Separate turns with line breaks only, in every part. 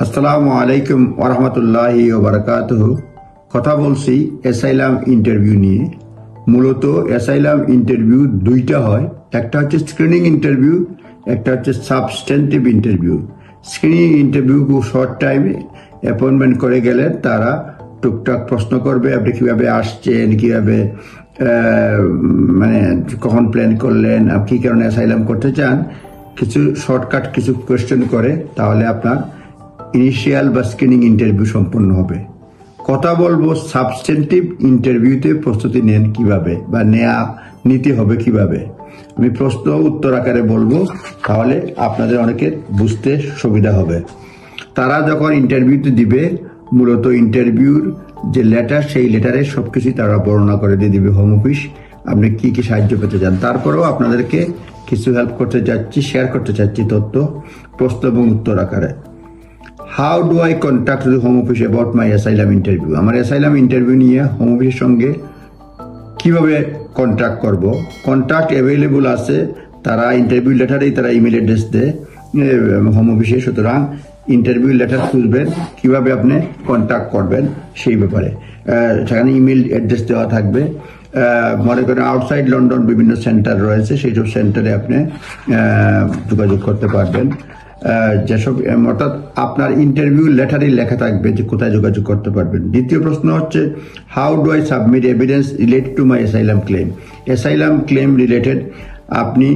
আসসালামু আলাইকুম ওয়া রাহমাতুল্লাহি ওয়া বারাকাতুহু। কথা বলছি অ্যাসাইলাম ইন্টারভিউ নিয়ে। মূলত অ্যাসাইলাম ইন্টারভিউ দুইটা হয়, একটা হচ্ছে স্ক্রিনিং ইন্টারভিউ, একটা হচ্ছে সাবস্টেন্টিভ ইন্টারভিউ। স্ক্রিনিং ইন্টারভিউ খুব শর্ট টাইমে অ্যাপয়েন্টমেন্ট করে গেলে তারা টুকটাক প্রশ্ন করবে, আপনি কীভাবে আসছেন, কীভাবে মানে কখন প্ল্যান করলেন, আপনি কী কারণে অ্যাসাইলাম করতে চান, কিছু শর্টকাট কিছু কোয়েশ্চেন করে তাহলে আপনার ইনিশিয়াল বা স্ক্রিনিং ইন্টারভিউ সম্পন্ন হবে। কথা বলবো সাবস্টেন্টিভ ইন্টারভিউতে প্রস্তুতি নেন কিভাবে বা নিতে হবে কিভাবে। আমি প্রশ্ন উত্তর আকারে বলবো, তাহলে আপনাদের অনেকের বুঝতে সুবিধা হবে। তারা যখন ইন্টারভিউতে দিবে, মূলত ইন্টারভিউর যে লেটার, সেই লেটারে সবকিছুই তারা বর্ণনা করে দিয়ে দিবে হোম অফিস, আপনি কি কি সাহায্য পেতে চান। তারপরেও আপনাদেরকে কিছু হেল্প করতে চাচ্ছি, শেয়ার করতে চাচ্ছি তথ্য প্রশ্ন এবং উত্তর আকারে। How do eye contact the home office about my asylum interview? আমার অ্যাসাইলাম ইন্টারভিউ নিয়ে হোম অফিসের সঙ্গে কিভাবে কন্ট্যাক্ট করব? কন্ট্যাক্ট অ্যাভেলেবল আছে, তারা ইন্টারভিউ লেটারেই তারা ইমেল অ্যাড্রেস দেয় হোম অফিসে। সুতরাং ইন্টারভিউ লেটার খুঁজবেন, কিভাবে আপনি কন্ট্যাক্ট করবেন সেই ব্যাপারে সেখানে ইমেল অ্যাড্রেস দেওয়া থাকবে। মনে করেন আউটসাইড লন্ডন বিভিন্ন সেন্টার রয়েছে, সেই সব সেন্টারে আপনি যোগাযোগ করতে পারবেন। যেসব অর্থাৎ আপনার ইন্টারভিউ লেটারেই লেখা থাকবে যে কোথায় যোগাযোগ করতে পারবেন। দ্বিতীয় প্রশ্ন হচ্ছে, how do I submit evidence related to my asylum claim? Asylum claim related আপনি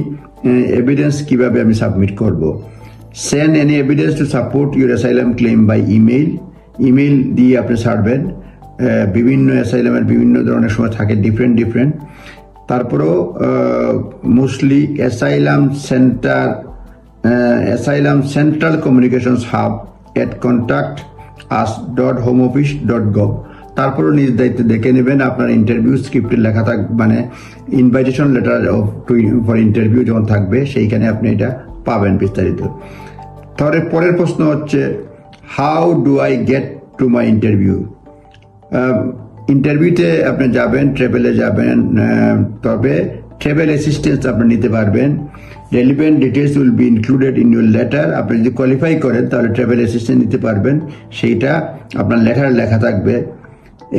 এভিডেন্স কিভাবে আমি সাবমিট করব? Send any evidence to support your asylum claim by email. Email দিয়ে আপনি ছাড়বেন। বিভিন্ন অ্যাসাইলামের বিভিন্ন ধরনের সময় থাকে, ডিফারেন্ট। তারপরেও mostly asylum central communications hub @contact@homeoffice.gov। তারপরও নিজ দায়িত্বে দেখে নেবেন আপনার ইন্টারভিউ স্ক্রিপ্টে লেখা থাকবে, মানে ইনভাইটেশন লেটার ফর ইন্টারভিউ যখন থাকবে সেইখানে আপনি এটা পাবেন বিস্তারিত। তাহলে পরের প্রশ্ন হচ্ছে, how do I get to my interview? ইন্টারভিউতে আপনি যাবেন, ট্রাভেলে যাবেন, তবে ট্রাভেল অ্যাসিস্ট্যান্স আপনি নিতে পারবেন। Relevant details will be included in your letter. আপনি যদি কোয়ালিফাই করেন তাহলে ট্রাভেল অ্যাসিস্ট্যান্ট নিতে পারবেন, সেইটা আপনার লেটারে লেখা থাকবে।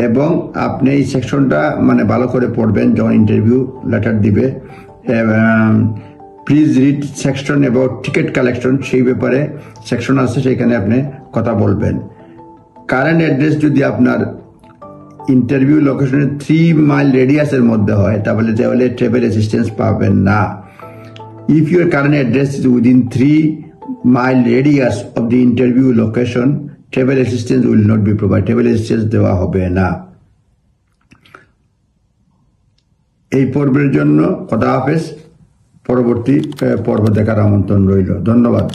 এবং আপনি এই সেকশনটা মানে ভালো করে পড়বেন যখন ইন্টারভিউ লেটার দিবে। Please read section about ticket collection, সেই ব্যাপারে সেকশন আছে, সেখানে আপনি কথা বলবেন। কারেন্ট অ্যাড্রেস যদি আপনার ইন্টারভিউ লোকেশনের 3 মাইল রেডিয়াসের মধ্যে হয় তাহলে ট্রাভেল অ্যাসিস্ট্যান্স পাবেন না। If your current address is within 3 mile radius of the interview location, travel assistance will not be provided. Travel assistance দেওয়া হবে না। এই পর্বের জন্য খোদা হাফেজ। পরবর্তী পর্ব দেখার আমন্ত্রণ রইল। ধন্যবাদ।